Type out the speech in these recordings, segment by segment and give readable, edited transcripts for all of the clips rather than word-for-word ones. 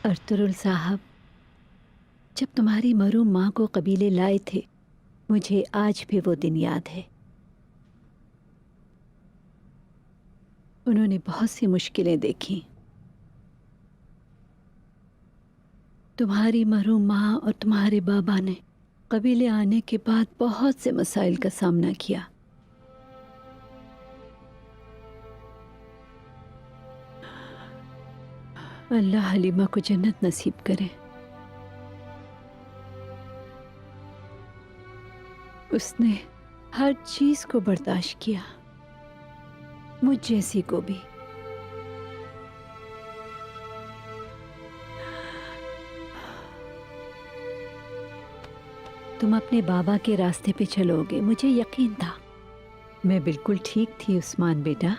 Ertugrul साहब, जब तुम्हारी मरूम माँ को कबीले लाए थे, मुझे आज भी वो दिन याद है। उन्होंने बहुत सी मुश्किलें देखी। तुम्हारी मरूम माँ और तुम्हारे बाबा ने कबीले आने के बाद बहुत से मसाइल का सामना किया। अल्लाह हलीमा को जन्नत नसीब करे। उसने हर चीज को बर्दाश्त किया, मुझ जैसी को भी। तुम अपने बाबा के रास्ते पे चलोगे, मुझे यकीन था। मैं बिल्कुल ठीक थी उस्मान बेटा।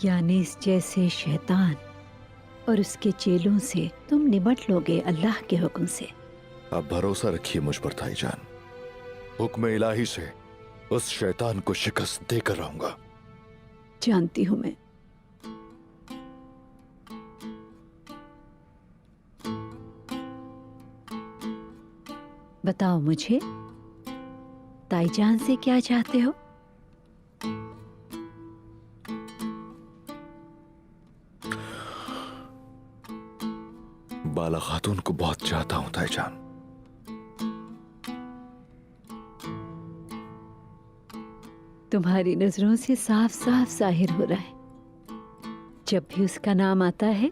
यानी इस जैसे शैतान और उसके चेलों से तुम निपट लोगे अल्लाह के हुक्म से। आप भरोसा रखिए मुझ पर ताईजान। हुक्म इलाही से उस शैतान को शिकस्त देकर रहूंगा। जानती हूं मैं। बताओ मुझे, ताईजान से क्या चाहते हो? बाला खातून को बहुत चाहता हूं ताईजान। तुम्हारी नजरों से साफ साफ जाहिर हो रहा है। जब भी उसका नाम आता है,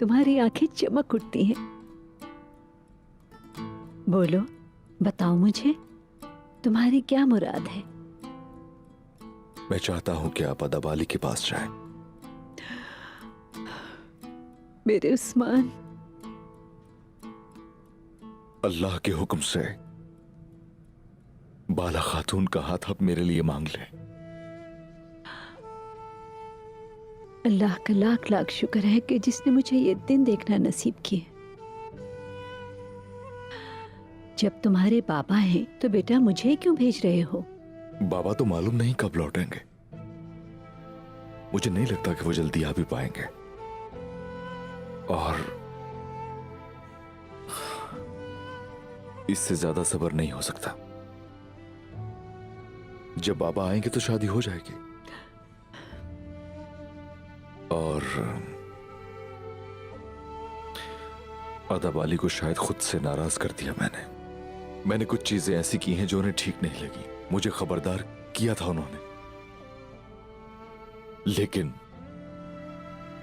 तुम्हारी आंखें चमक उठती हैं। बोलो, बताओ मुझे, तुम्हारी क्या मुराद है? मैं चाहता हूं कि आप अदाबाली के पास जाएं। मेरे उस्मान, अल्लाह के हुक्म से बाला खातून का हाथ अब मेरे लिए मांग ले। अल्लाह का लाख लाख शुक्र है कि जिसने मुझे ये दिन देखना नसीब किया। जब तुम्हारे बाबा हैं तो बेटा मुझे क्यों भेज रहे हो? बाबा तो मालूम नहीं कब लौटेंगे। मुझे नहीं लगता कि वो जल्दी आ भी पाएंगे। और इससे ज्यादा सब्र नहीं हो सकता। जब बाबा आएंगे तो शादी हो जाएगी। और अदाबाली को शायद खुद से नाराज कर दिया मैंने कुछ चीजें ऐसी की हैं जो उन्हें ठीक नहीं लगी। मुझे खबरदार किया था उन्होंने, लेकिन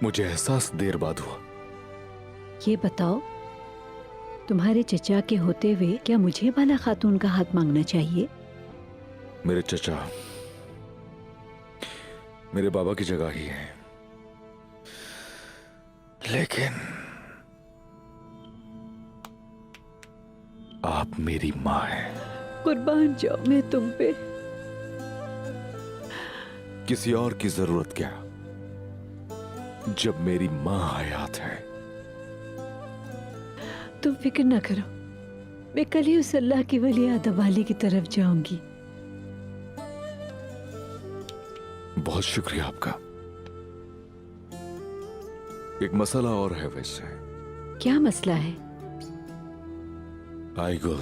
मुझे एहसास देर बाद हुआ। ये बताओ, तुम्हारे चचा के होते हुए क्या मुझे बाला खातून का हाथ मांगना चाहिए? मेरे चचा मेरे बाबा की जगह ही है, लेकिन आप मेरी माँ हैं। कुर्बान जाओ मैं तुम पे। किसी और की जरूरत क्या, जब मेरी माँ हयात है। तुम फिक्र ना करो, मैं कल ही उस अल्लाह की वली अदाबाली की तरफ जाऊंगी। बहुत शुक्रिया आपका। एक मसला और है वैसे। क्या मसला है? आईगुल